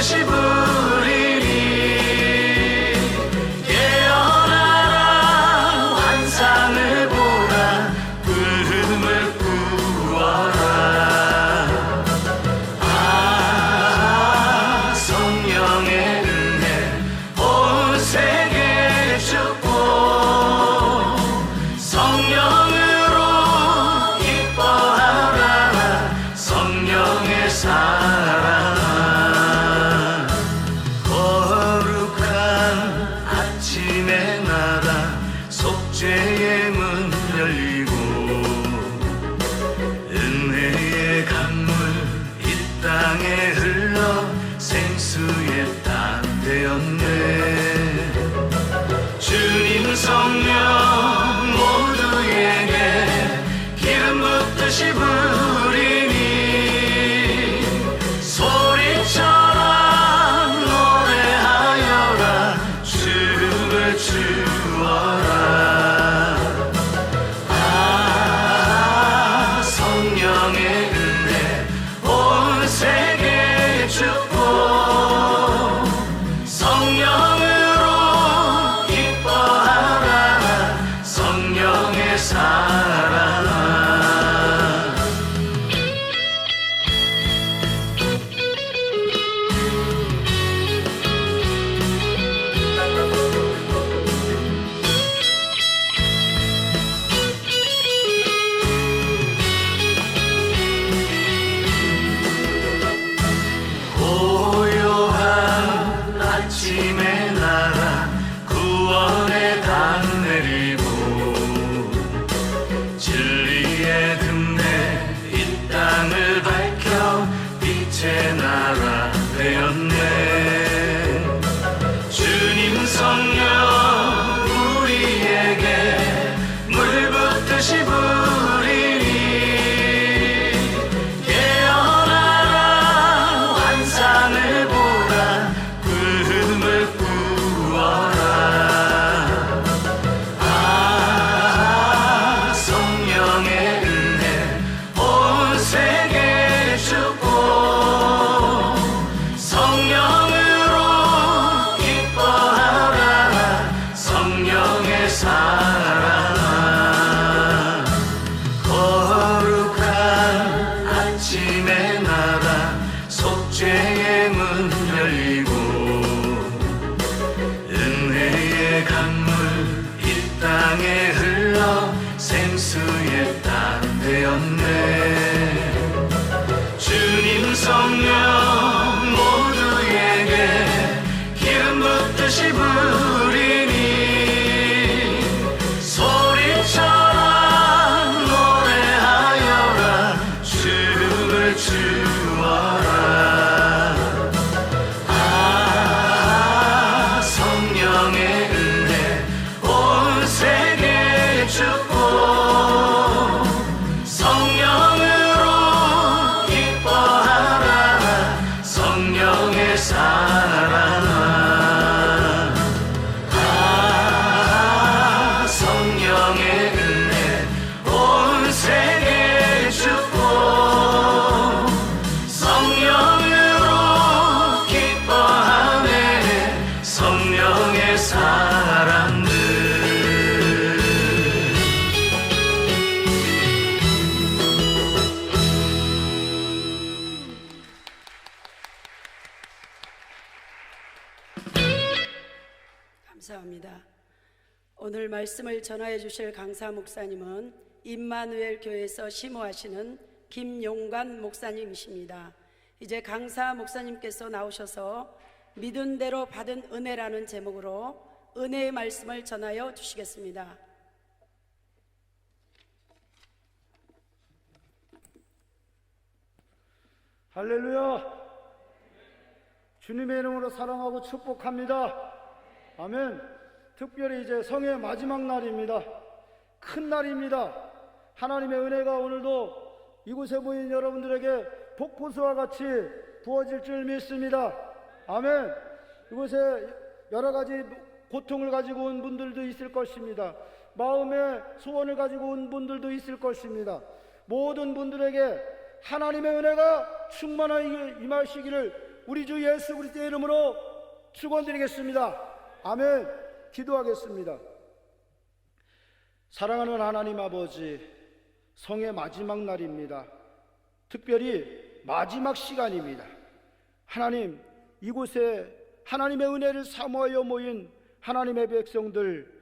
뜻이 부리니 깨어나라 환상을 보라 꿈을 꾸어라. 아 성령의 은혜 온 세계 줍고 성령으로 기뻐하라 성령의 사랑. 거룩한 아침의 나라 속죄의 문 열리고 은혜의 강물 이 땅에 흘러 생수의 땅 되었네. 주님 성령 모두에게 기름 붓듯이 부리니 소리처럼 노래하여라 춤을 추어라. 아 성령의 은혜 온 세계에 줍고 성령으로 기뻐하라 성령의 사랑. 고요한 아침의 나라 구원의 단 내리고 진리의 등대 이 땅을 밝혀 빛의 나라 되었네. 주님 성령 우리에게 물 붓듯이 부리니 깨어나라 환상을 보라 꿈을 꾸어라. 아 성령의 은혜 온 세계에 줍고 성령으로 기뻐하라 성령의 사랑. 거룩한 아침의 나라 속죄의 문 열리고 은혜의 강물 이 땅에 흘러 생수의 땅 되었네. 주님 성령 모두에게 기름 붓듯이 부리니 소리처럼 노래하여라 춤을 추어라. 아 성령의 은혜 온 세계에 줍고 성령으로 기뻐하라 성령의 사랑. 아 성령의 은혜 온 세계에 줍고 성령으로 기뻐하네 성령의 사랑들. 감사합니다. 오늘 말씀을 전하여 주실 강사 목사님은 임마누엘 교회에서 심호하시는 김용관 목사님이십니다. 이제 강사 목사님께서 나오셔서 믿은 대로 받은 은혜라는 제목으로 은혜의 말씀을 전하여 주시겠습니다. 할렐루야. 주님의 이름으로 사랑하고 축복합니다. 아멘. 특별히 이제 성의 마지막 날입니다. 큰 날입니다. 하나님의 은혜가 오늘도 이곳에 모인 여러분들에게 폭포수와 같이 부어질 줄 믿습니다. 아멘. 이곳에 여러 가지 고통을 가지고 온 분들도 있을 것입니다. 마음의 소원을 가지고 온 분들도 있을 것입니다. 모든 분들에게 하나님의 은혜가 충만하게 임하시기를 우리 주 예수 그리스도의 이름으로 축원드리겠습니다. 아멘. 기도하겠습니다. 사랑하는 하나님 아버지, 성의 마지막 날입니다. 특별히 마지막 시간입니다. 하나님, 이곳에 하나님의 은혜를 사모하여 모인 하나님의 백성들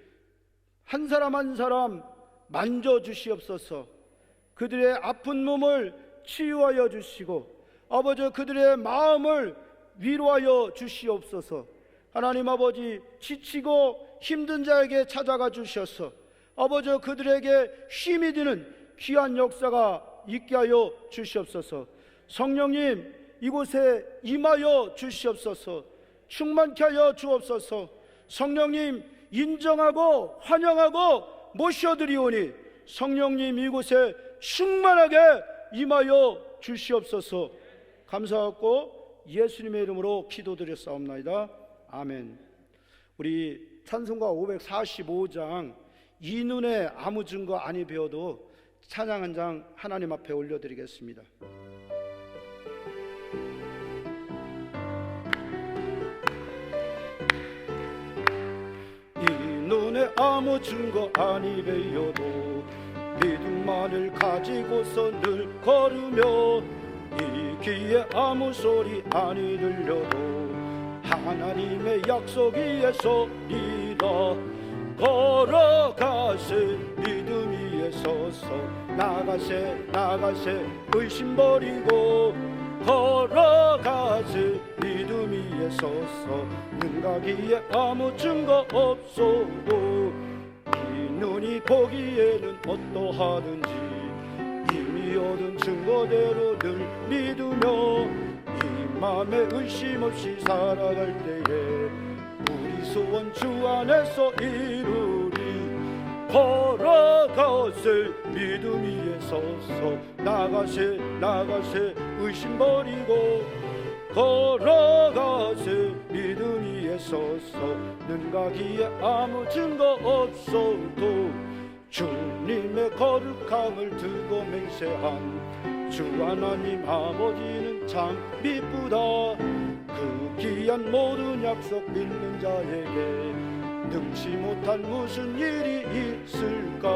한 사람 한 사람 만져주시옵소서. 그들의 아픈 몸을 치유하여 주시고 아버지 그들의 마음을 위로하여 주시옵소서. 하나님 아버지, 지치고 힘든 자에게 찾아가 주셔서 아버지 그들에게 힘이 되는 귀한 역사가 있게 하여 주시옵소서. 성령님, 이곳에 임하여 주시옵소서. 충만케 하여 주옵소서. 성령님, 인정하고 환영하고 모셔드리오니 성령님 이곳에 충만하게 임하여 주시옵소서. 감사하고 예수님의 이름으로 기도드렸사옵나이다. 아멘. 우리 찬송가 545장 이 눈에 아무 증거 아니 배워도 찬양 한 장 하나님 앞에 올려드리겠습니다. 이 눈에 아무 증거 아니 배워도 믿음만을 가지고서 늘 걸으며 이 귀에 아무 소리 아니 들려도 하나님의 약속 위에 서리라. 걸어가세 믿음 위에 서서 나가세 나가세 의심 버리고 걸어가세 믿음 위에 서서 눈가기에 아무 증거 없어도 이 눈이 보기에는 어떠하든지 이미 얻은 증거대로 늘 믿으며 이 맘에 의심 없이 살아갈 때에 우리 소원 주 안에서 이루리. 걸어가세 믿음 위에 서서 나가세 나가세 의심 버리고 걸어가세 믿음 위에 서서 눈과 귀에 아무 증거 없어도 주님의 거룩함을 두고 맹세한 주 하나님 아버지는 참 미쁘다. 그 귀한 모든 약속 믿는 자에게 능치 못할 무슨 일이 있을까.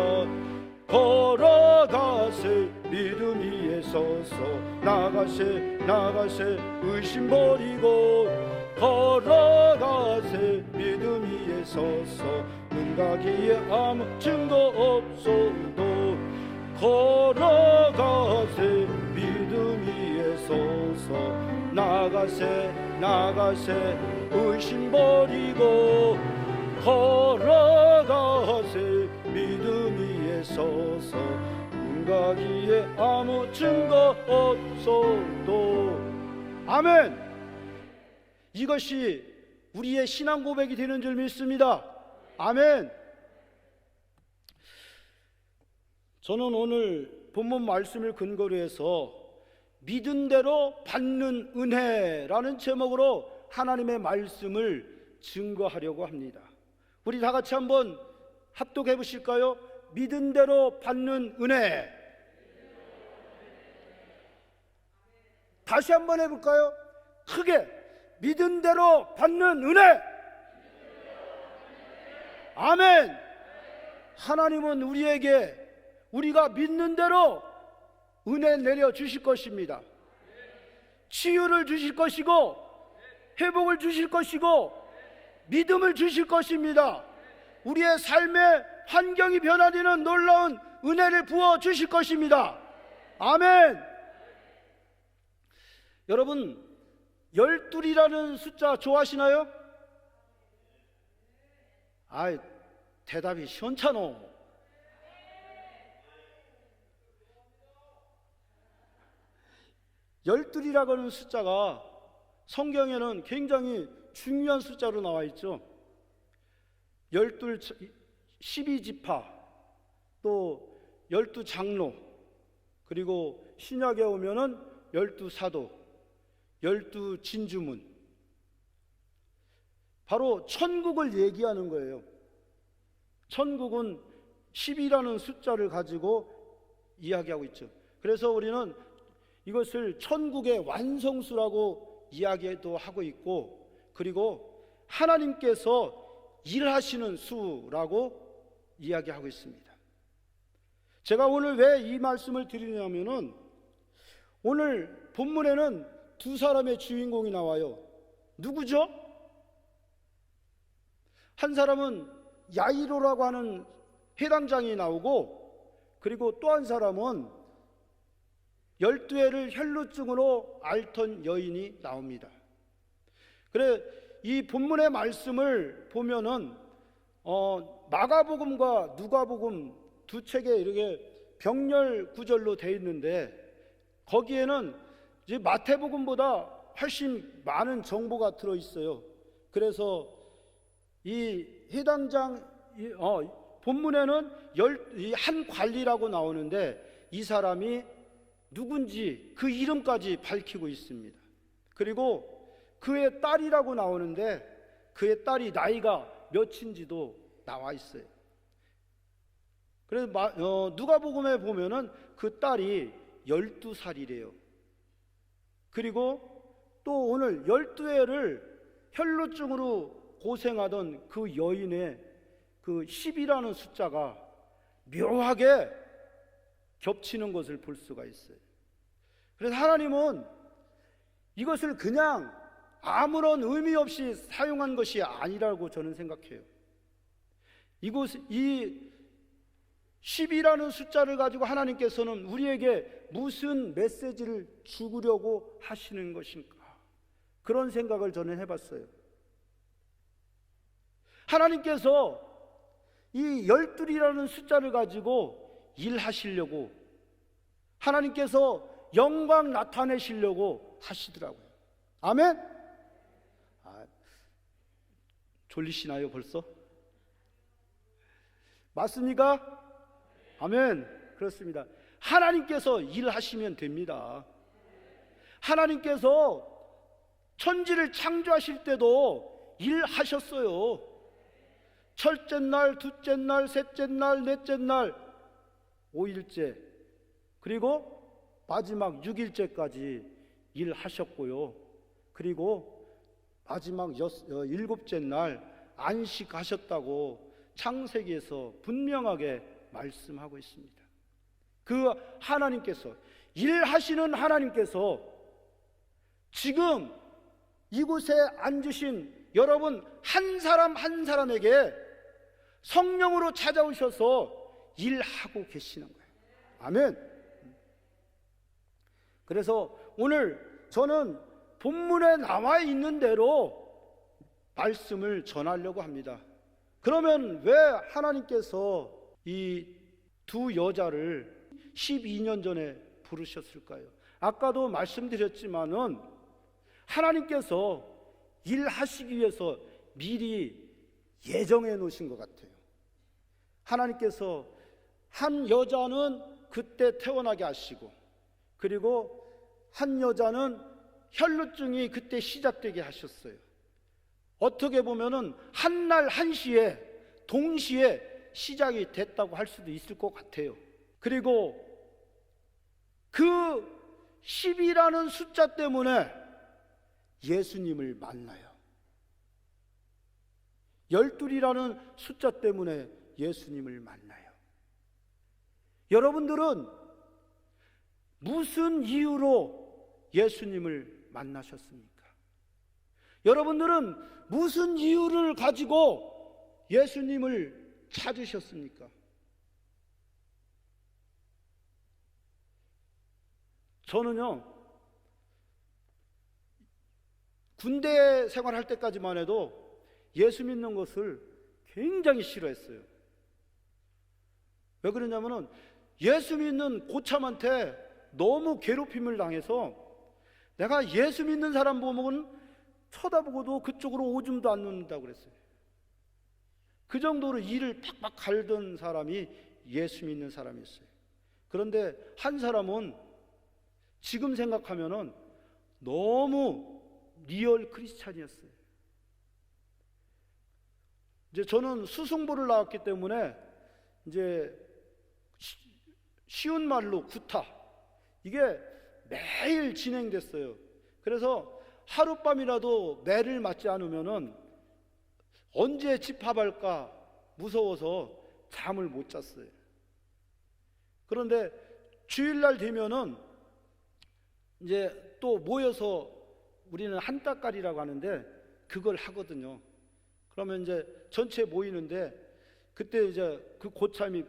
걸어가세 믿음 위에 서서 나가세 나가세 의심 버리고 걸어가세 믿음 위에 서서 눈과 귀에 아무 증거 없어도 걸어가세 믿음 위에 서서 나가세 나가세 의심 버리고 걸어가세 믿음 위에 서서 눈과 귀에 아무 증거 없어도. 아멘. 이것이 우리의 신앙 고백이 되는 줄 믿습니다. 아멘. 저는 오늘 본문 말씀을 근거로 해서 믿은 대로 받는 은혜라는 제목으로 하나님의 말씀을 증거하려고 합니다. 우리 다 같이 한번 합독해 보실까요? 믿은 대로 받는 은혜. 다시 한번 해볼까요? 크게. 믿은 대로 받는 은혜. 아멘. 하나님은 우리에게 우리가 믿는 대로 은혜 내려 주실 것입니다. 치유를 주실 것이고 회복을 주실 것이고 믿음을 주실 것입니다. 우리의 삶의 환경이 변화되는 놀라운 은혜를 부어 주실 것입니다. 아멘. 여러분, 12이라는 숫자 좋아하시나요? 아이, 대답이 시원찮어. 열둘이라고 하는 숫자가 성경에는 굉장히 중요한 숫자로 나와 있죠. 12지파, 또 12장로, 그리고 신약에 오면은 12사도, 12진주문. 바로 천국을 얘기하는 거예요. 천국은 10이라는 숫자를 가지고 이야기하고 있죠. 그래서 우리는 이것을 천국의 완성수라고 이야기도 하고 있고, 그리고 하나님께서 일하시는 수라고 이야기하고 있습니다. 제가 오늘 왜 이 말씀을 드리냐면은, 오늘 본문에는 두 사람의 주인공이 나와요. 누구죠? 한 사람은 야이로라고 하는 회당장이 나오고, 그리고 또 한 사람은 12해를 혈루증으로 앓던 여인이 나옵니다. 그래, 이 본문의 말씀을 보면은 마가복음과 누가복음 두 책에 이렇게 병렬 구절로 되어 있는데, 거기에는 이제 마태복음보다 훨씬 많은 정보가 들어 있어요. 그래서 이 해당장 본문에는 한 관리라고 나오는데, 이 사람이 누군지 그 이름까지 밝히고 있습니다. 그리고 그의 딸이라고 나오는데, 그의 딸이 나이가 몇인지도 나와 있어요. 그래서 누가복음에 보면은 그 딸이 12살이래요. 그리고 또 오늘 12해를 혈루증으로 고생하던 그 여인의 그 10이라는 숫자가 묘하게 겹치는 것을 볼 수가 있어요. 그래서 하나님은 이것을 그냥 아무런 의미 없이 사용한 것이 아니라고 저는 생각해요. 이 10이라는 숫자를 가지고 하나님께서는 우리에게 무슨 메시지를 주려고 하시는 것인가, 그런 생각을 저는 해봤어요. 하나님께서 이 12이라는 숫자를 가지고 일하시려고, 하나님께서 영광 나타내시려고 하시더라고요. 아멘? 졸리시나요 벌써? 맞습니까? 아멘. 그렇습니다. 하나님께서 일하시면 됩니다. 하나님께서 천지를 창조하실 때도 일하셨어요. 첫째 날, 둘째 날, 셋째 날, 넷째 날, 5일째, 그리고 마지막 6일째까지 일하셨고요. 그리고 마지막 7째 날 안식하셨다고 창세기에서 분명하게 말씀하고 있습니다. 그 하나님께서, 일하시는 하나님께서 지금 이곳에 앉으신 여러분 한 사람 한 사람에게 성령으로 찾아오셔서 일하고 계시는 거예요. 아멘. 그래서 오늘 저는 본문에 나와 있는 대로 말씀을 전하려고 합니다. 그러면 왜 하나님께서 이 두 여자를 12년 전에 부르셨을까요? 아까도 말씀드렸지만은 하나님께서 일하시기 위해서 미리 예정해 놓으신 것 같아요. 하나님께서 한 여자는 그때 태어나게 하시고, 그리고 한 여자는 혈루증이 그때 시작되게 하셨어요. 어떻게 보면은 한날 한시에 동시에 시작이 됐다고 할 수도 있을 것 같아요. 그리고 그 10이라는 숫자 때문에 예수님을 만나요. 12이라는 숫자 때문에 예수님을 만나요. 여러분들은 무슨 이유로 예수님을 만나셨습니까? 여러분들은 무슨 이유를 가지고 예수님을 찾으셨습니까? 저는요, 군대 생활할 때까지만 해도 예수 믿는 것을 굉장히 싫어했어요. 왜 그러냐면은 예수 믿는 고참한테 너무 괴롭힘을 당해서 내가 예수 믿는 사람 보면 쳐다보고도 그쪽으로 오줌도 안 놓는다고 그랬어요. 그 정도로 이를 팍팍 갈던 사람이 예수 믿는 사람이었어요. 그런데 한 사람은 지금 생각하면은 너무 리얼 크리스찬이었어요. 이제 저는 수승부를 나왔기 때문에 이제 쉬운 말로 구타, 이게 매일 진행됐어요. 그래서 하룻밤이라도 매를 맞지 않으면은 언제 집합할까 무서워서 잠을 못 잤어요. 그런데 주일날 되면은 이제 또 모여서 우리는 한따까리라고 하는데 그걸 하거든요. 그러면 이제 전체 모이는데 그때 이제 그 고참이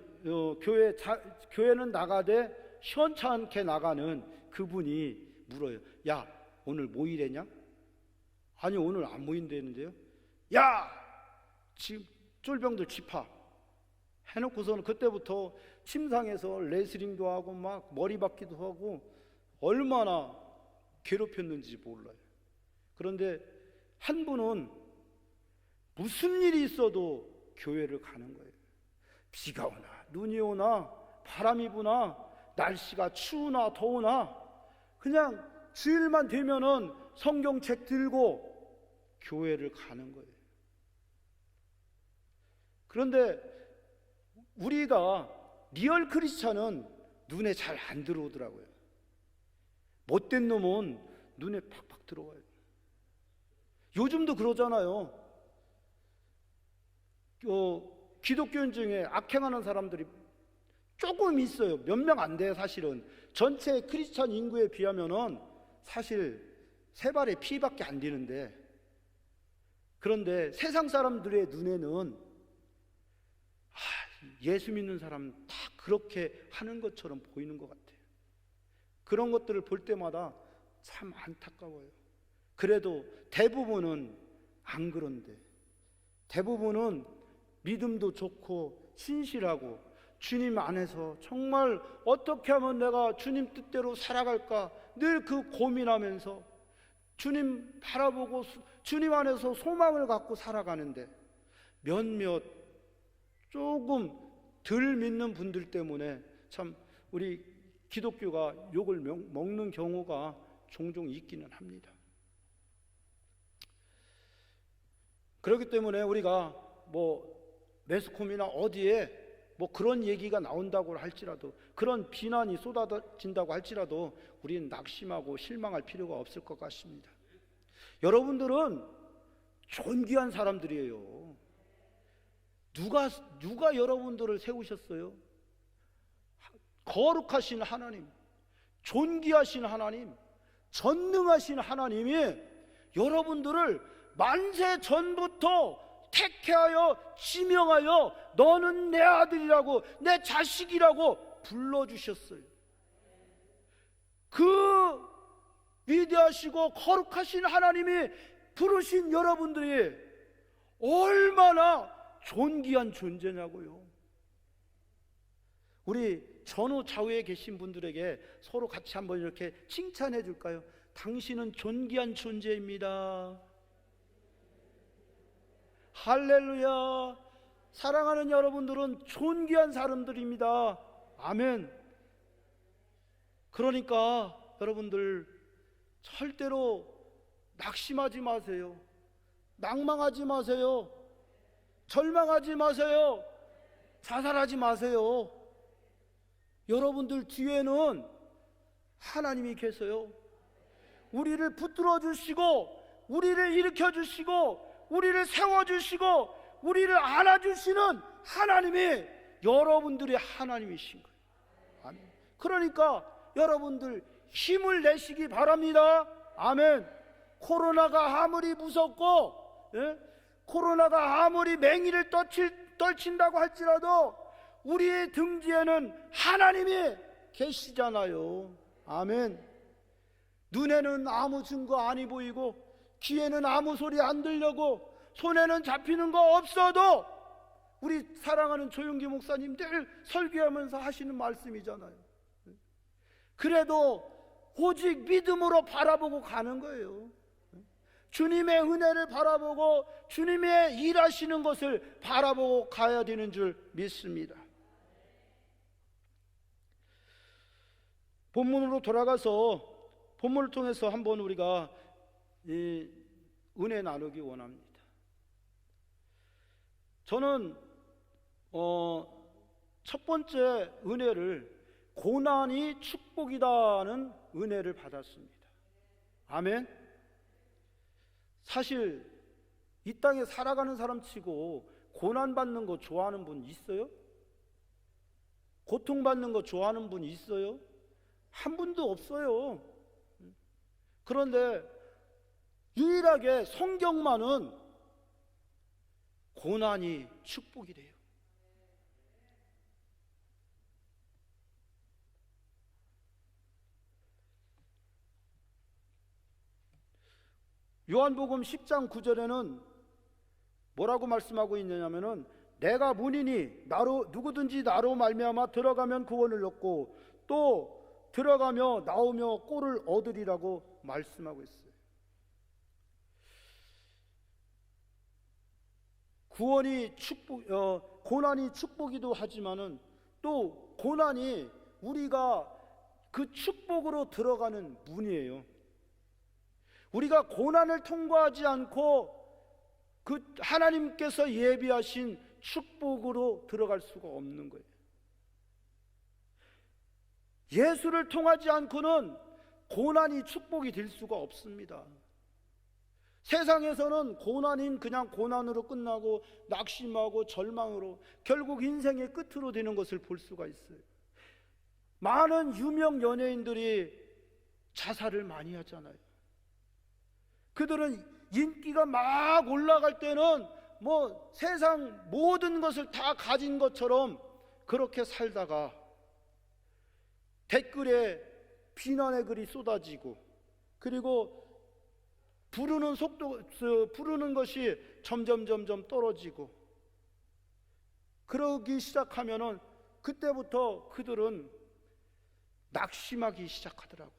교회는 나가되 시원찮게 나가는 그분이 물어요. 야, 오늘 모이래냐? 아니, 오늘 안 모인다는데요. 야, 지금 쫄병들 집합 해놓고서는 그때부터 침상에서 레슬링도 하고 막 머리 박기도 하고 얼마나 괴롭혔는지 몰라요. 그런데 한 분은 무슨 일이 있어도 교회를 가는 거예요. 비가 오나 눈이 오나 바람이 부나 날씨가 추우나 더우나 그냥 주일만 되면은 성경책 들고 교회를 가는 거예요. 그런데 우리가 리얼 크리스찬은 눈에 잘 안 들어오더라고요. 못된 놈은 눈에 팍팍 들어와요. 요즘도 그러잖아요. 기독교인 중에 악행하는 사람들이 조금 있어요. 몇 명 안 돼요. 사실은 전체 크리스찬 인구에 비하면은 사실 세 발의 피밖에 안 되는데, 그런데 세상 사람들의 눈에는 예수 믿는 사람 다 그렇게 하는 것처럼 보이는 것 같아요. 그런 것들을 볼 때마다 참 안타까워요. 그래도 대부분은 안 그런데, 대부분은 믿음도 좋고 신실하고 주님 안에서 정말 어떻게 하면 내가 주님 뜻대로 살아갈까 늘 그 고민하면서 주님 바라보고 주님 안에서 소망을 갖고 살아가는데, 몇몇 조금 덜 믿는 분들 때문에 참 우리 기독교가 욕을 먹는 경우가 종종 있기는 합니다. 그렇기 때문에 우리가 매스컴이나 어디에 그런 얘기가 나온다고 할지라도, 그런 비난이 쏟아진다고 할지라도 우리는 낙심하고 실망할 필요가 없을 것 같습니다. 여러분들은 존귀한 사람들이에요. 누가 여러분들을 세우셨어요? 거룩하신 하나님, 존귀하신 하나님, 전능하신 하나님이 여러분들을 만세 전부터 택해하여 지명하여 너는 내 아들이라고 내 자식이라고 불러주셨어요. 그 위대하시고 거룩하신 하나님이 부르신 여러분들이 얼마나 존귀한 존재냐고요. 우리 전후 좌우에 계신 분들에게 서로 같이 한번 이렇게 칭찬해 줄까요? 당신은 존귀한 존재입니다. 할렐루야. 사랑하는 여러분들은 존귀한 사람들입니다. 아멘. 그러니까 여러분들 절대로 낙심하지 마세요. 낭망하지 마세요. 절망하지 마세요. 자살하지 마세요. 여러분들 뒤에는 하나님이 계세요. 우리를 붙들어 주시고 우리를 일으켜 주시고 우리를 세워주시고 우리를 안아주시는 하나님이 여러분들의 하나님이신 거예요. 아멘. 그러니까 여러분들 힘을 내시기 바랍니다. 아멘. 코로나가 아무리 무섭고 코로나가 아무리 맹위를 떨친다고 할지라도 우리의 등 뒤에는 하나님이 계시잖아요. 아멘. 눈에는 아무 증거 아니 보이고 귀에는 아무 소리 안 들려고 손에는 잡히는 거 없어도 우리 사랑하는 조용기 목사님 늘 설교하면서 하시는 말씀이잖아요. 그래도 오직 믿음으로 바라보고 가는 거예요. 주님의 은혜를 바라보고 주님의 일하시는 것을 바라보고 가야 되는 줄 믿습니다. 본문으로 돌아가서 본문을 통해서 한번 우리가 이 은혜 나누기 원합니다. 저는 첫 번째 은혜를 고난이 축복이다는 은혜를 받았습니다. 아멘. 사실 이 땅에 살아가는 사람 치고 고난받는 거 좋아하는 분 있어요? 고통받는 거 좋아하는 분 있어요? 한 분도 없어요. 그런데 유일하게 성경만은 고난이 축복이래요. 요한복음 10장 9절에는 뭐라고 말씀하고 있느냐면은 내가 문이니 누구든지 나로 말미암아 들어가면 구원을 얻고 또 들어가며 나오며 꼴을 얻으리라고 말씀하고 있어요. 고난이 축복이기도 하지만은 또 고난이 우리가 그 축복으로 들어가는 문이에요. 우리가 고난을 통과하지 않고 그 하나님께서 예비하신 축복으로 들어갈 수가 없는 거예요. 예수를 통하지 않고는 고난이 축복이 될 수가 없습니다. 세상에서는 고난인 그냥 고난으로 끝나고 낙심하고 절망으로 결국 인생의 끝으로 되는 것을 볼 수가 있어요. 많은 유명 연예인들이 자살을 많이 하잖아요. 그들은 인기가 막 올라갈 때는 뭐 세상 모든 것을 다 가진 것처럼 그렇게 살다가 댓글에 비난의 글이 쏟아지고 그리고 부르는 것이 점점 떨어지고 그러기 시작하면은 그때부터 그들은 낙심하기 시작하더라고요.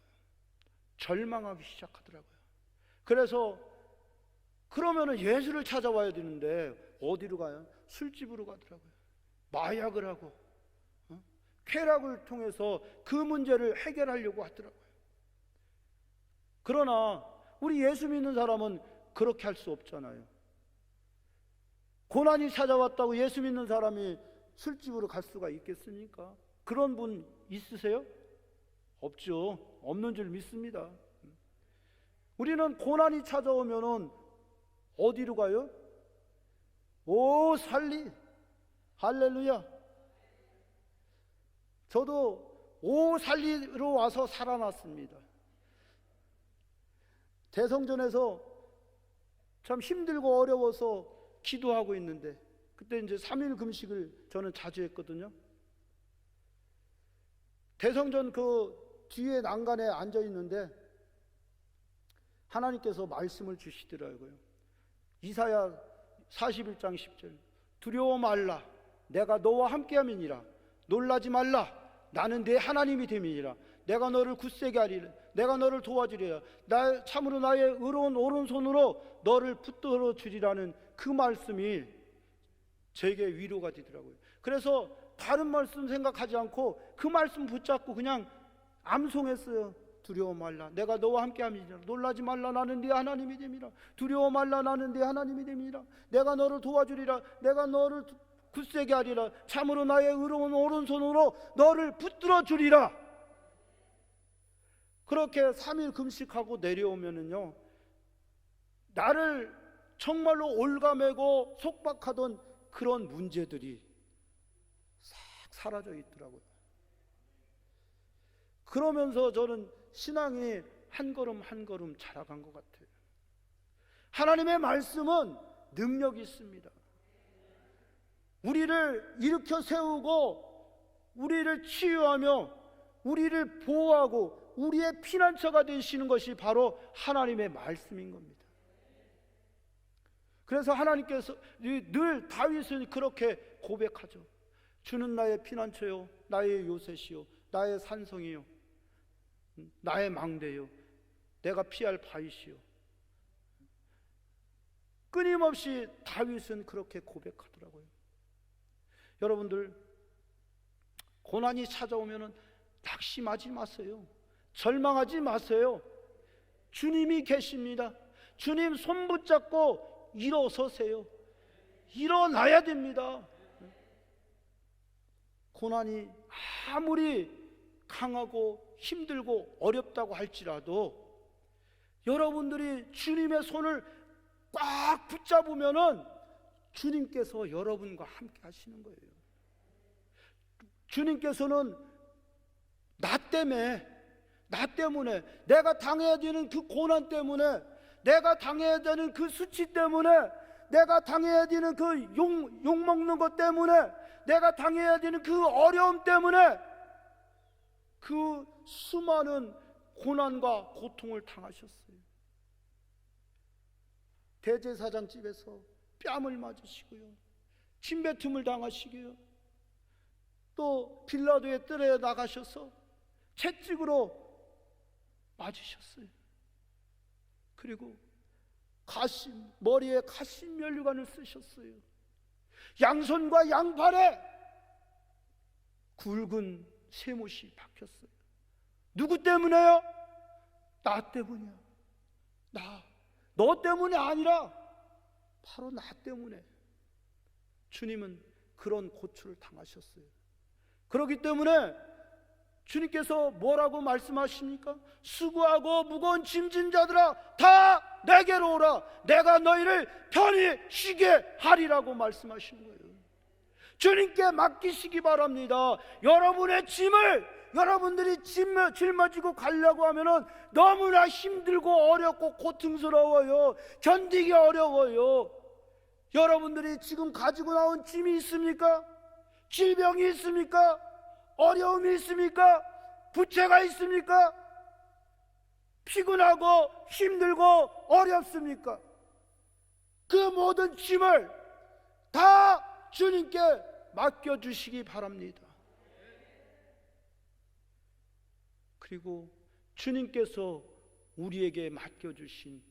절망하기 시작하더라고요. 그래서 그러면은 예수를 찾아와야 되는데 어디로 가요? 술집으로 가더라고요. 마약을 하고 쾌락을 통해서 그 문제를 해결하려고 하더라고요. 그러나 우리 예수 믿는 사람은 그렇게 할 수 없잖아요. 고난이 찾아왔다고 예수 믿는 사람이 술집으로 갈 수가 있겠습니까? 그런 분 있으세요? 없죠. 없는 줄 믿습니다. 우리는 고난이 찾아오면은 어디로 가요? 오 살리 할렐루야. 저도 오 살리로 와서 살아났습니다. 대성전에서 참 힘들고 어려워서 기도하고 있는데 그때 이제 3일 금식을 저는 자주 했거든요. 대성전 그 뒤에 난간에 앉아 있는데 하나님께서 말씀을 주시더라고요. 이사야 41장 10절 두려워 말라 내가 너와 함께함이니라 놀라지 말라 나는 네 하나님이 됨이니라 내가 너를 굳세게 하리라 내가 너를 도와주리라 참으로 나의 의로운 오른손으로 너를 붙들어 주리라는 그 말씀이 제게 위로가 되더라고요. 그래서 다른 말씀 생각하지 않고 그 말씀 붙잡고 그냥 암송했어요. 두려워 말라 내가 너와 함께함이니라 놀라지 말라 나는 네 하나님이 됨이라 두려워 말라 나는 네 하나님이 됨이라 내가 너를 도와주리라 내가 너를 굳세게 하리라 참으로 나의 의로운 오른손으로 너를 붙들어 주리라. 그렇게 3일 금식하고 내려오면은요 나를 정말로 올가매고 속박하던 그런 문제들이 싹 사라져 있더라고요. 그러면서 저는 신앙이 한 걸음 한 걸음 자라간 것 같아요. 하나님의 말씀은 능력이 있습니다. 우리를 일으켜 세우고 우리를 치유하며 우리를 보호하고 우리의 피난처가 되시는 것이 바로 하나님의 말씀인 겁니다. 그래서 하나님께서 늘 다윗은 그렇게 고백하죠. 주는 나의 피난처요 나의 요새시요 나의 산성이요 나의 망대요 내가 피할 바위시요. 끊임없이 다윗은 그렇게 고백하더라고요. 여러분들 고난이 찾아오면 낙심하지 마세요. 절망하지 마세요. 주님이 계십니다. 주님 손 붙잡고 일어서세요. 일어나야 됩니다. 고난이 아무리 강하고 힘들고 어렵다고 할지라도 여러분들이 주님의 손을 꽉 붙잡으면은 주님께서 여러분과 함께 하시는 거예요. 주님께서는 나 때문에 내가 당해야 되는 그 고난 때문에, 내가 당해야 되는 그 수치 때문에, 내가 당해야 되는 그 욕먹는 것 때문에, 내가 당해야 되는 그 어려움 때문에 그 수많은 고난과 고통을 당하셨어요. 대제사장 집에서 뺨을 맞으시고요, 침뱉음을 당하시고요, 또 빌라도의 뜰에 나가셔서 채찍으로 맞으셨어요. 그리고 머리에 가심 면류관을 쓰셨어요. 양손과 양팔에 굵은 쇠못이 박혔어요. 누구 때문에요? 나 때문이야. 너 때문이 아니라 바로 나 때문에 주님은 그런 고초를 당하셨어요. 그렇기 때문에 주님께서 뭐라고 말씀하십니까? 수고하고 무거운 짐진 자들아 다 내게로 오라, 내가 너희를 편히 쉬게 하리라고 말씀하시는 거예요. 주님께 맡기시기 바랍니다. 여러분의 짐을 여러분들이 짊어지고 가려고 하면은 너무나 힘들고 어렵고 고통스러워요. 견디기 어려워요. 여러분들이 지금 가지고 나온 짐이 있습니까? 질병이 있습니까? 어려움이 있습니까? 부채가 있습니까? 피곤하고 힘들고 어렵습니까? 그 모든 짐을 다 주님께 맡겨주시기 바랍니다. 그리고 주님께서 우리에게 맡겨주신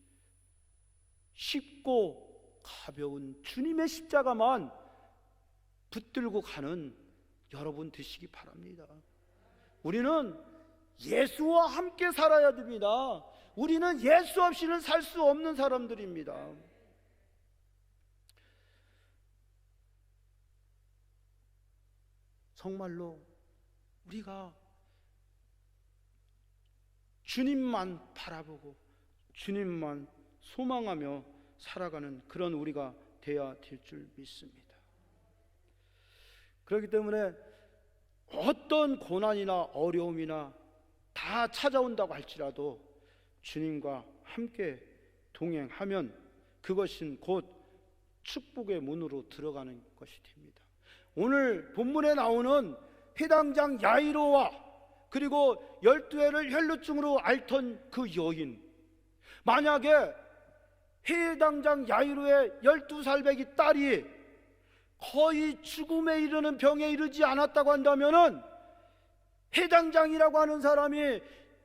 쉽고 가벼운 주님의 십자가만 붙들고 가는 여러분 되시기 바랍니다. 우리는 예수와 함께 살아야 됩니다. 우리는 예수 없이는 살 수 없는 사람들입니다. 정말로 우리가 주님만 바라보고 주님만 소망하며 살아가는 그런 우리가 되어야 될 줄 믿습니다. 그렇기 때문에 어떤 고난이나 어려움이나 다 찾아온다고 할지라도 주님과 함께 동행하면 그것은 곧 축복의 문으로 들어가는 것이 됩니다. 오늘 본문에 나오는 해당장 야이로와 그리고 12해를 혈루증으로 앓던 그 여인, 만약에 해당장 야이로의 12살배기 딸이 거의 죽음에 이르는 병에 이르지 않았다고 한다면은 해당장이라고 하는 사람이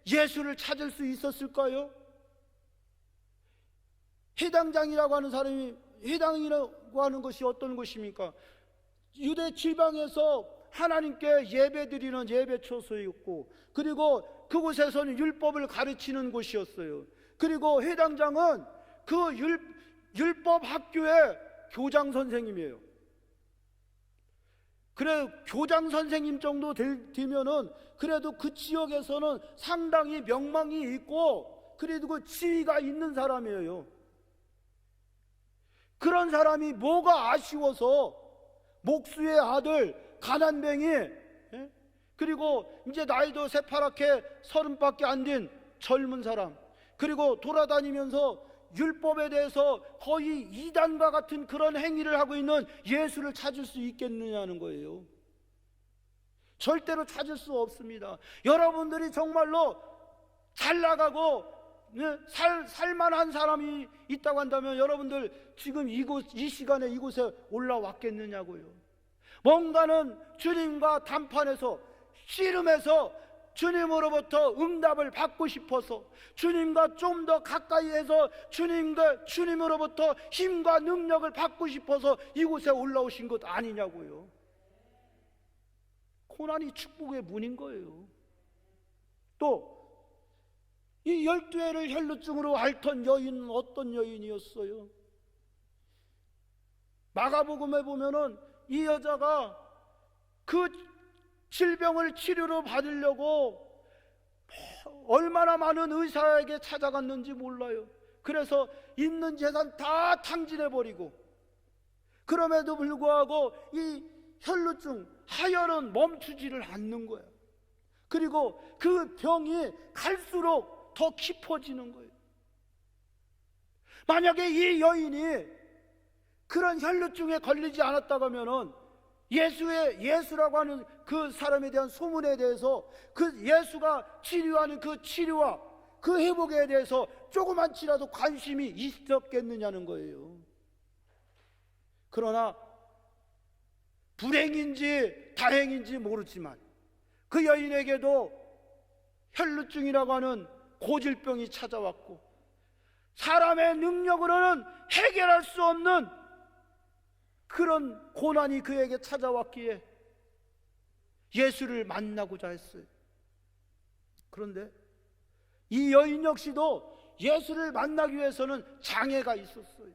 예수를 찾을 수 있었을까요? 해당장이라고 하는 사람이, 해당이라고 하는 것이 어떤 것입니까? 유대 지방에서 하나님께 예배드리는 예배처소였고, 그리고 그곳에서는 율법을 가르치는 곳이었어요. 그리고 해당장은 그 율법 학교의 교장 선생님이에요. 그래, 교장 선생님 정도 되면은 그래도 그 지역에서는 상당히 명망이 있고 그래도 그 지위가 있는 사람이에요. 그런 사람이 뭐가 아쉬워서 목수의 아들 가난뱅이, 그리고 이제 나이도 새파랗게 30밖에 안 된 젊은 사람, 그리고 돌아다니면서 율법에 대해서 거의 이단과 같은 그런 행위를 하고 있는 예수를 찾을 수 있겠느냐는 거예요. 절대로 찾을 수 없습니다. 여러분들이 정말로 잘 나가고 살만한 사람이 있다고 한다면 여러분들 지금 이 시간에 이곳에 올라왔겠느냐고요. 뭔가는 주님과 담판해서 씨름해서 주님으로부터 응답을 받고 싶어서 주님과 좀 더 가까이해서 주님으로부터 힘과 능력을 받고 싶어서 이곳에 올라오신 것 아니냐고요. 고난이 축복의 문인 거예요. 또 이 12해를 혈루증으로 앓던 여인은 어떤 여인이었어요? 마가복음에 보면은 이 여자가 그 질병을 치료로 받으려고 얼마나 많은 의사에게 찾아갔는지 몰라요. 그래서 있는 재산 다 탕진해버리고, 그럼에도 불구하고 이 혈루증, 하혈은 멈추지를 않는 거예요. 그리고 그 병이 갈수록 더 깊어지는 거예요. 만약에 이 여인이 그런 혈루증에 걸리지 않았다고 하면은 예수라고 하는 그 사람에 대한 소문에 대해서, 그 예수가 치료하는 그 치료와 그 회복에 대해서 조그만치라도 관심이 있었겠느냐는 거예요. 그러나 불행인지 다행인지 모르지만 그 여인에게도 혈루증이라고 하는 고질병이 찾아왔고, 사람의 능력으로는 해결할 수 없는 그런 고난이 그에게 찾아왔기에 예수를 만나고자 했어요. 그런데 이 여인 역시도 예수를 만나기 위해서는 장애가 있었어요.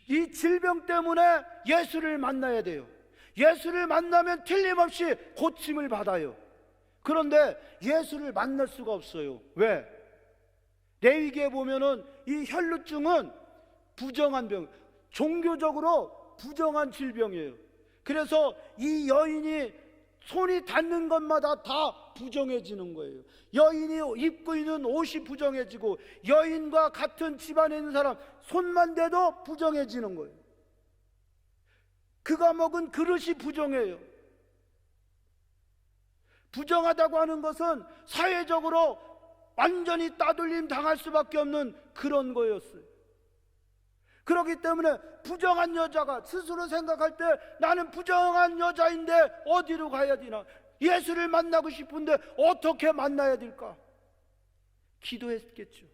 이 질병 때문에 예수를 만나야 돼요. 예수를 만나면 틀림없이 고침을 받아요. 그런데 예수를 만날 수가 없어요. 왜? 레위기에 보면은 이 혈루증은 부정한 병, 종교적으로 부정한 질병이에요. 그래서 이 여인이 손이 닿는 것마다 다 부정해지는 거예요. 여인이 입고 있는 옷이 부정해지고, 여인과 같은 집안에 있는 사람 손만 대도 부정해지는 거예요. 그가 먹은 그릇이 부정해요. 부정하다고 하는 것은 사회적으로 완전히 따돌림 당할 수밖에 없는 그런 거였어요. 그렇기 때문에 부정한 여자가 스스로 생각할 때, 나는 부정한 여자인데 어디로 가야 되나, 예수를 만나고 싶은데 어떻게 만나야 될까, 기도했겠죠.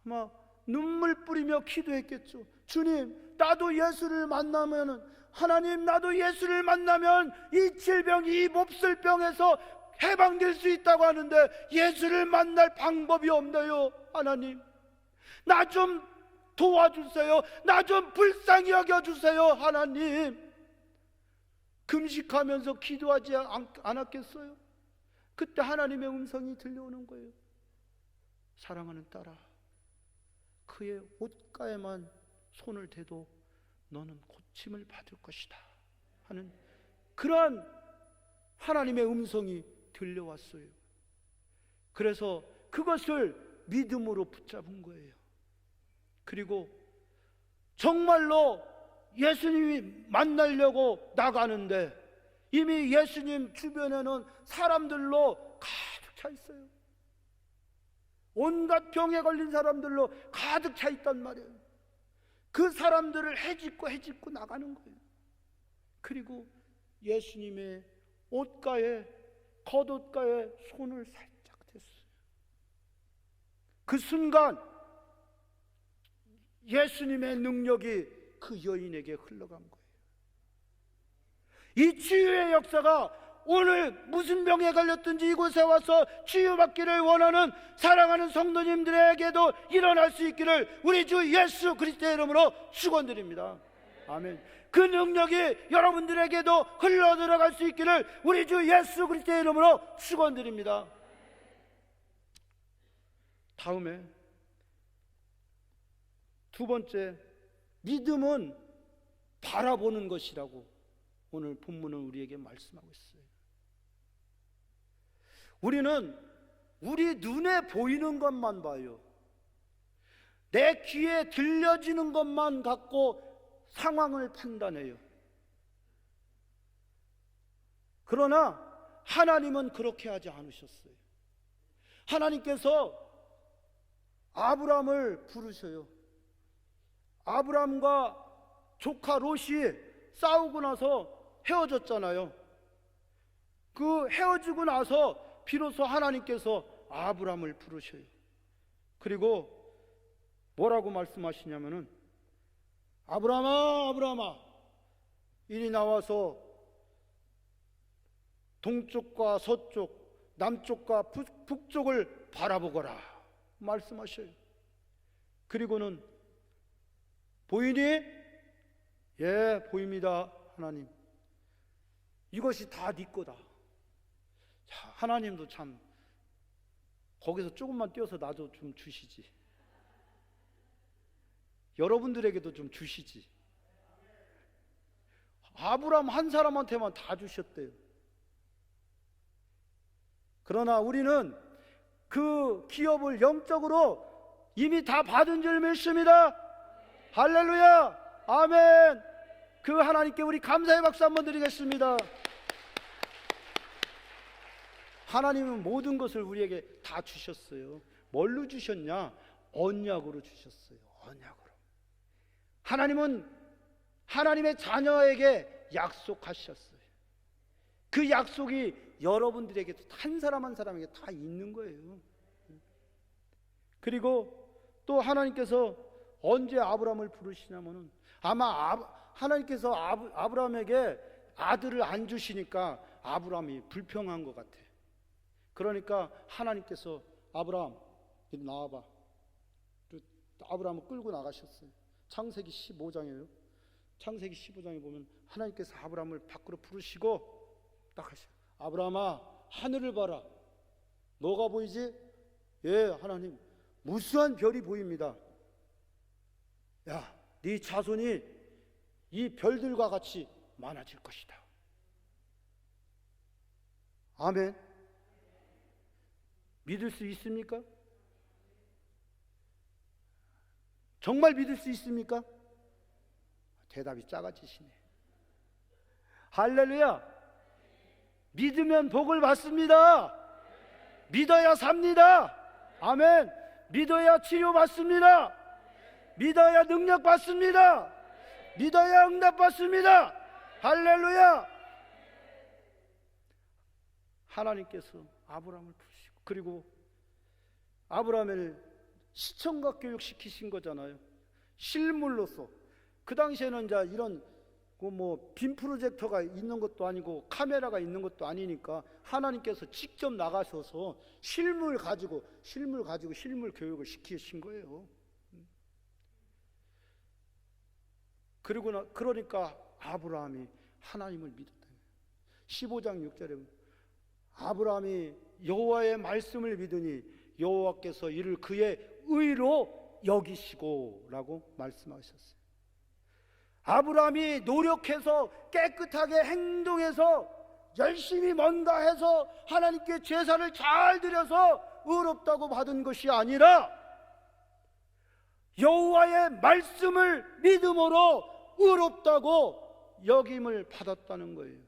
아마 눈물 뿌리며 기도했겠죠. 주님, 나도 예수를 만나면은, 하나님, 나도 예수를 만나면 이 질병, 이 몹쓸병에서 해방될 수 있다고 하는데 예수를 만날 방법이 없네요. 하나님, 나 좀 도와주세요. 나 좀 불쌍히 여겨주세요. 하나님. 금식하면서 기도하지 않았겠어요? 그때 하나님의 음성이 들려오는 거예요. 사랑하는 딸아, 그의 옷가에만 손을 대도 너는 고침을 받을 것이다 하는 그러한 하나님의 음성이 들려왔어요. 그래서 그것을 믿음으로 붙잡은 거예요. 그리고 정말로 예수님이 만나려고 나가는데 이미 예수님 주변에는 사람들로 가득 차 있어요. 온갖 병에 걸린 사람들로 가득 차 있단 말이에요. 그 사람들을 헤집고 나가는 거예요. 그리고 예수님의 옷가에, 겉옷가에 손을 살짝 댔어요. 그 순간 예수님의 능력이 그 여인에게 흘러간 거예요. 이 치유의 역사가 오늘 무슨 병에 걸렸든지 이곳에 와서 치유받기를 원하는 사랑하는 성도님들에게도 일어날 수 있기를 우리 주 예수 그리스도의 이름으로 축원드립니다. 아멘. 그 능력이 여러분들에게도 흘러 들어갈 수 있기를 우리 주 예수 그리스도의 이름으로 축원드립니다. 다음에 두 번째, 믿음은 바라보는 것이라고 오늘 본문은 우리에게 말씀하고 있어요. 우리는 우리 눈에 보이는 것만 봐요. 내 귀에 들려지는 것만 갖고 상황을 판단해요. 그러나 하나님은 그렇게 하지 않으셨어요. 하나님께서 아브람을 부르셔요. 아브람과 조카 롯이 싸우고 나서 헤어졌잖아요. 그 헤어지고 나서 비로소 하나님께서 아브람을 부르셔요. 그리고 뭐라고 말씀하시냐면은, 아브람아, 아브람아, 이리 나와서 동쪽과 서쪽, 남쪽과 북쪽을 바라보거라 말씀하셔요. 그리고는 보이니? 예, 보입니다. 하나님, 이것이 다 네 거다. 자, 하나님도 참 거기서 조금만 뛰어서 나도 좀 주시지. 여러분들에게도 좀 주시지. 아브라함 한 사람한테만 다 주셨대요. 그러나 우리는 그 기업을 영적으로 이미 다 받은 줄 믿습니다. 할렐루야, 아멘. 그 하나님께 우리 감사의 박수 한번 드리겠습니다. 하나님은 모든 것을 우리에게 다 주셨어요. 뭘로 주셨냐? 언약으로 주셨어요. 언약으로. 하나님은 하나님의 자녀에게 약속하셨어요. 그 약속이 여러분들에게 한 사람 한 사람에게 다 있는 거예요. 그리고 또 하나님께서 언제 아브라함을 부르시냐면은 아마 하나님께서 아브라함에게 아들을 안 주시니까 아브라함이 불평한 것 같아. 그러니까 하나님께서 아브라함 이리 나와봐. 아브라함을 끌고 나가셨어요. 창세기 15장이에요. 창세기 15장에 보면 하나님께서 아브라함을 밖으로 부르시고 딱 하셔. 아브라함아, 하늘을 봐라. 뭐가 보이지? 예, 하나님, 무수한 별이 보입니다. 야, 네 자손이 이 별들과 같이 많아질 것이다. 아멘. 믿을 수 있습니까? 정말 믿을 수 있습니까? 대답이 작아지시네. 할렐루야. 믿으면 복을 받습니다. 믿어야 삽니다. 아멘. 믿어야 치료받습니다. 믿어야 능력 받습니다. 믿어야 응답 받습니다. 할렐루야. 하나님께서 아브라함을 부르시고, 그리고 아브라함을 시청각 교육 시키신 거잖아요. 실물로서. 그 당시에는 이제 이런 빔 프로젝터가 있는 것도 아니고 카메라가 있는 것도 아니니까 하나님께서 직접 나가셔서 실물 가지고 실물 교육을 시키신 거예요. 그러니까 아브라함이 하나님을 믿었다. 15장 6절에 보면 아브라함이 여호와의 말씀을 믿으니 여호와께서 이를 그의 의로 여기시고라고 말씀하셨어요. 아브라함이 노력해서 깨끗하게 행동해서 열심히 뭔가 해서 하나님께 제사를 잘 드려서 의롭다고 받은 것이 아니라 여호와의 말씀을 믿음으로 의롭다고 여김을 받았다는 거예요.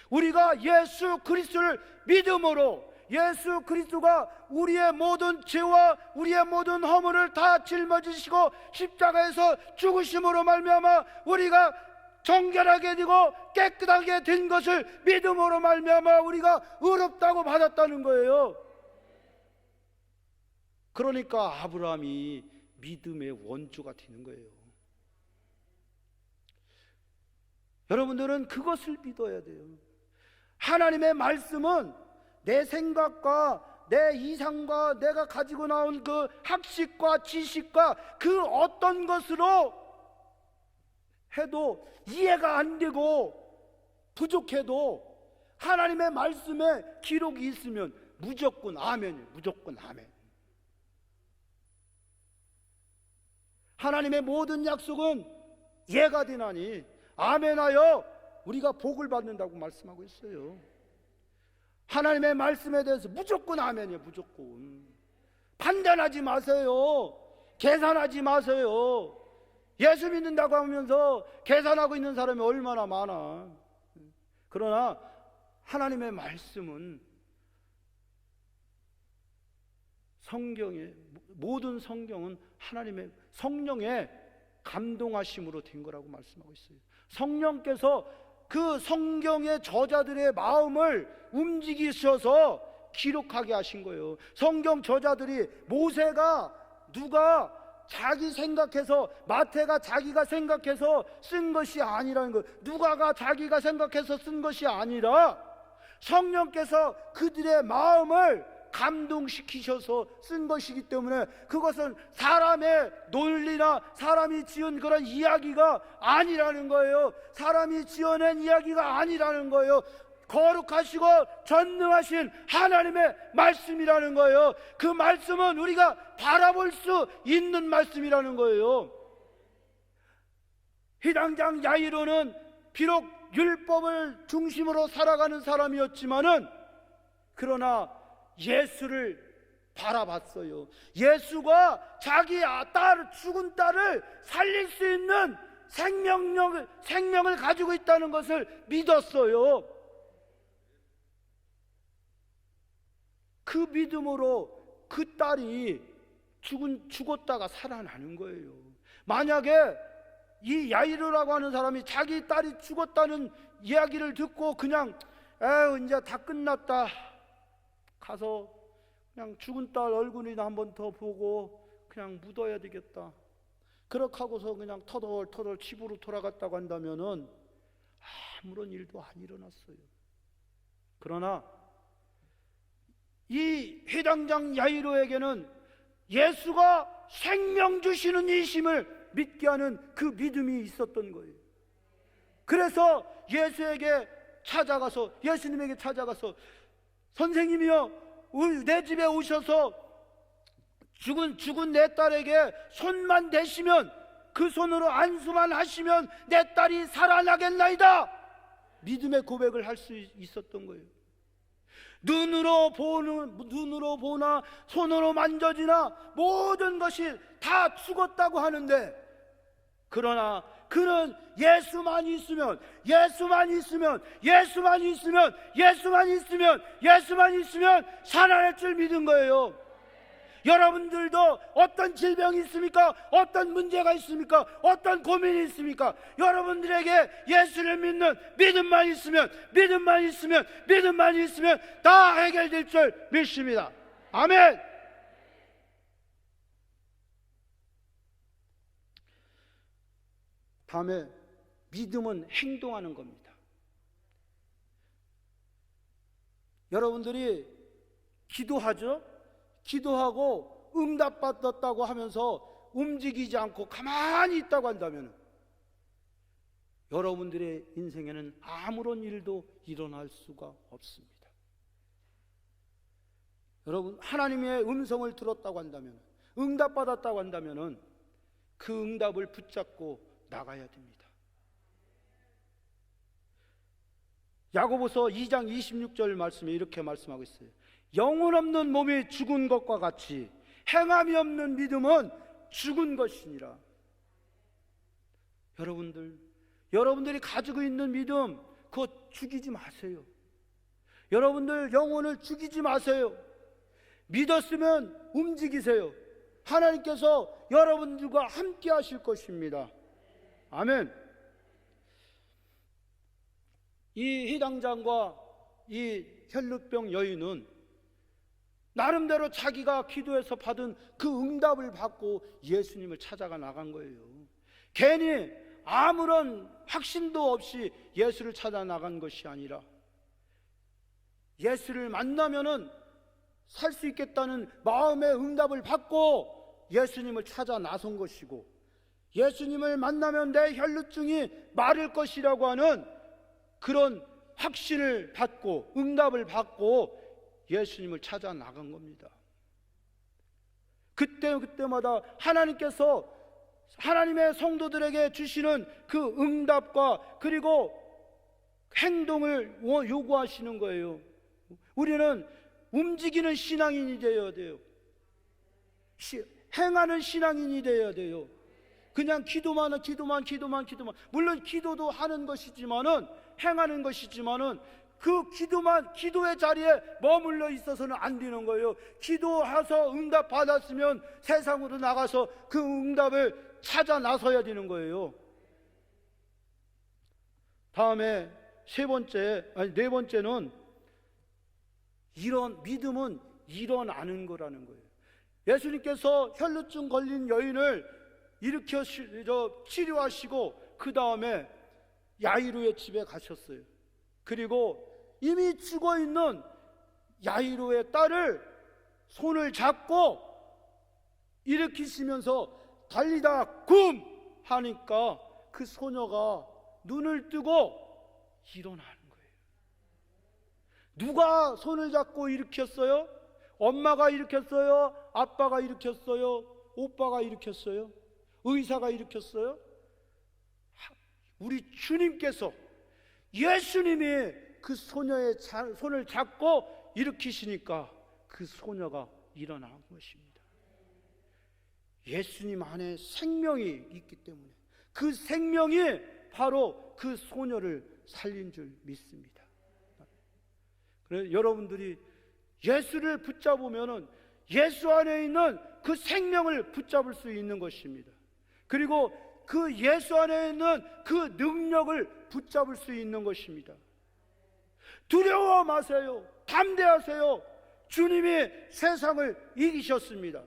우리가 예수 그리스도를 믿음으로, 예수 그리스도가 우리의 모든 죄와 우리의 모든 허물을 다 짊어지시고 십자가에서 죽으심으로 말미암아 우리가 정결하게 되고 깨끗하게 된 것을 믿음으로 말미암아 우리가 의롭다고 받았다는 거예요. 그러니까 아브라함이 믿음의 원조가 되는 거예요. 여러분들은 그것을 믿어야 돼요. 하나님의 말씀은 내 생각과 내 이상과 내가 가지고 나온 그 학식과 지식과 그 어떤 것으로 해도 이해가 안 되고 부족해도 하나님의 말씀에 기록이 있으면 무조건 아멘이에요. 무조건 아멘. 하나님의 모든 약속은 예가 되나니 아멘하여 우리가 복을 받는다고 말씀하고 있어요. 하나님의 말씀에 대해서 무조건 아멘이에요. 무조건. 판단하지 마세요. 계산하지 마세요. 예수 믿는다고 하면서 계산하고 있는 사람이 얼마나 많아. 그러나 하나님의 말씀은 성경에, 모든 성경은 하나님의 성령의 감동하심으로 된 거라고 말씀하고 있어요. 성령께서 그 성경의 저자들의 마음을 움직이셔서 기록하게 하신 거예요. 성경 저자들이 모세가 누가 자기 생각해서, 마태가 자기가 생각해서 쓴 것이 아니라는 거, 누가가 자기가 생각해서 쓴 것이 아니라 성령께서 그들의 마음을 감동시키셔서 쓴 것이기 때문에 그것은 사람의 논리나 사람이 지은 그런 이야기가 아니라는 거예요. 사람이 지어낸 이야기가 아니라는 거예요. 거룩하시고 전능하신 하나님의 말씀이라는 거예요. 그 말씀은 우리가 바라볼 수 있는 말씀이라는 거예요. 회당장 야이로는 비록 율법을 중심으로 살아가는 사람이었지만은 그러나 예수를 바라봤어요. 예수가 자기 죽은 딸을 살릴 수 있는 생명을 가지고 있다는 것을 믿었어요. 그 믿음으로 그 딸이 죽었다가 살아나는 거예요. 만약에 이 야이로라고 하는 사람이 자기 딸이 죽었다는 이야기를 듣고 그냥 이제 다 끝났다, 가서 그냥 죽은 딸 얼굴이나 한번 더 보고 그냥 묻어야 되겠다, 그렇게 하고서 그냥 터덜터덜 집으로 돌아갔다고 한다면은 아무런 일도 안 일어났어요. 그러나 이 회당장 야이로에게는 예수가 생명 주시는 이심을 믿게 하는 그 믿음이 있었던 거예요. 그래서 예수님에게 찾아가서 선생님이요, 내 집에 오셔서 죽은 내 딸에게 손만 대시면, 그 손으로 안수만 하시면 내 딸이 살아나겠나이다, 믿음의 고백을 할 수 있었던 거예요. 눈으로 보나 손으로 만져지나 모든 것이 다 죽었다고 하는데, 그러나 그는 예수만 있으면 살아날 줄 믿은 거예요. 여러분들도 어떤 질병이 있습니까? 어떤 문제가 있습니까? 어떤 고민이 있습니까? 여러분들에게 예수를 믿는 믿음만 있으면 다 해결될 줄 믿습니다. 아멘. 다음에 믿음은 행동하는 겁니다. 여러분들이 기도하죠? 기도하고 응답받았다고 하면서 움직이지 않고 가만히 있다고 한다면 여러분들의 인생에는 아무런 일도 일어날 수가 없습니다. 여러분, 하나님의 음성을 들었다고 한다면, 응답받았다고 한다면 그 응답을 붙잡고 나가야 됩니다. 야고보서 2장 26절 말씀에 이렇게 말씀하고 있어요. 영혼 없는 몸이 죽은 것과 같이 행함이 없는 믿음은 죽은 것이니라. 여러분들이 가지고 있는 믿음, 그거 죽이지 마세요. 여러분들 영혼을 죽이지 마세요. 믿었으면 움직이세요. 하나님께서 여러분들과 함께 하실 것입니다. 아멘. 이 회당장과 이 혈루병 여인은 나름대로 자기가 기도해서 받은 그 응답을 받고 예수님을 찾아가 나간 거예요. 괜히 아무런 확신도 없이 예수를 찾아 나간 것이 아니라, 예수를 만나면은 살 수 있겠다는 마음의 응답을 받고 예수님을 찾아 나선 것이고, 예수님을 만나면 내 혈루증이 마를 것이라고 하는 그런 확신을 받고 응답을 받고 예수님을 찾아 나간 겁니다. 그때마다 하나님께서 하나님의 성도들에게 주시는 그 응답과 그리고 행동을 요구하시는 거예요. 우리는 움직이는 신앙인이 되어야 돼요. 행하는 신앙인이 되어야 돼요. 그냥 기도만 물론 기도도 하는 것이지만은, 행하는 것이지만은 그 기도의 자리에 머물러 있어서는 안 되는 거예요. 기도해서 응답 받았으면 세상으로 나가서 그 응답을 찾아 나서야 되는 거예요. 다음에 네 번째는 이런 믿음은 일어나는 거라는 거예요. 예수님께서 혈루증 걸린 여인을 일으켜 치료하시고 그 다음에 야이로의 집에 가셨어요. 그리고 이미 죽어있는 야이로의 딸을 손을 잡고 일으키시면서 달리다 굼 하니까 그 소녀가 눈을 뜨고 일어나는 거예요. 누가 손을 잡고 일으켰어요? 엄마가 일으켰어요? 아빠가 일으켰어요? 오빠가 일으켰어요? 의사가 일으켰어요? 우리 주님께서, 예수님이 그 소녀의 손을 잡고 일으키시니까 그 소녀가 일어난 것입니다. 예수님 안에 생명이 있기 때문에 그 생명이 바로 그 소녀를 살린 줄 믿습니다. 그래서 여러분들이 예수를 붙잡으면은 예수 안에 있는 그 생명을 붙잡을 수 있는 것입니다. 그리고 그 예수 안에 있는 그 능력을 붙잡을 수 있는 것입니다. 두려워 마세요. 담대하세요. 주님이 세상을 이기셨습니다.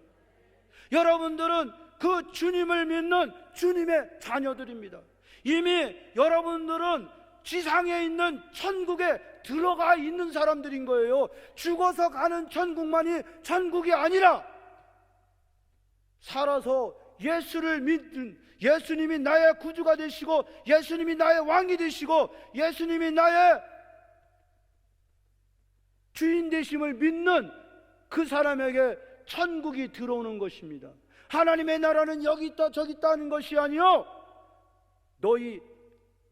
여러분들은 그 주님을 믿는 주님의 자녀들입니다. 이미 여러분들은 지상에 있는 천국에 들어가 있는 사람들인 거예요. 죽어서 가는 천국만이 천국이 아니라 살아서 예수를 믿는, 예수님이 나의 구주가 되시고 예수님이 나의 왕이 되시고 예수님이 나의 주인 되심을 믿는 그 사람에게 천국이 들어오는 것입니다. 하나님의 나라는 여기 있다 저기 있다 하는 것이 아니요, 너희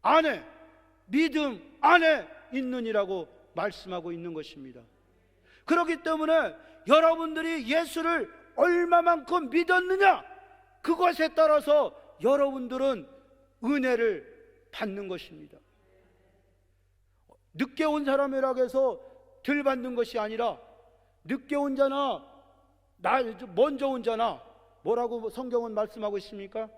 안에, 믿음 안에 있느니라고 말씀하고 있는 것입니다. 그렇기 때문에 여러분들이 예수를 얼마만큼 믿었느냐, 그것에 따라서 여러분들은 은혜를 받는 것입니다. 늦게 온 사람이라고 해서 덜 받는 것이 아니라, 늦게 온 자나 먼저 온 자나 뭐라고 성경은 말씀하고 있습니까?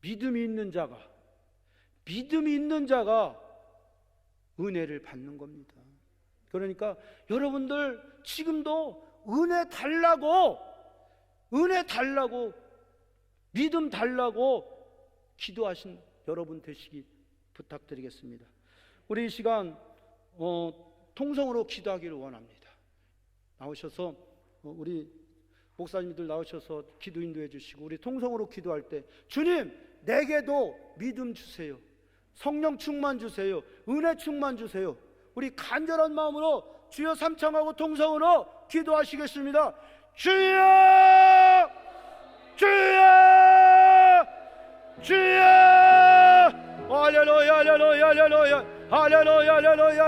믿음이 있는 자가 은혜를 받는 겁니다. 그러니까 여러분들 지금도 은혜 달라고 믿음 달라고 기도하신 여러분 되시기 부탁드리겠습니다. 우리 이 시간 통성으로 기도하기를 원합니다. 나오셔서 우리 목사님들 나오셔서 기도 인도해 주시고, 우리 통성으로 기도할 때 주님, 내게도 믿음 주세요. 성령 충만 주세요. 은혜 충만 주세요. 우리 간절한 마음으로 주여 삼창하고 통성으로 기도하시겠습니다. 주여, 주여, 주여. 할렐루야, 할렐루야, 할렐루야, 할렐루야, 할렐루야.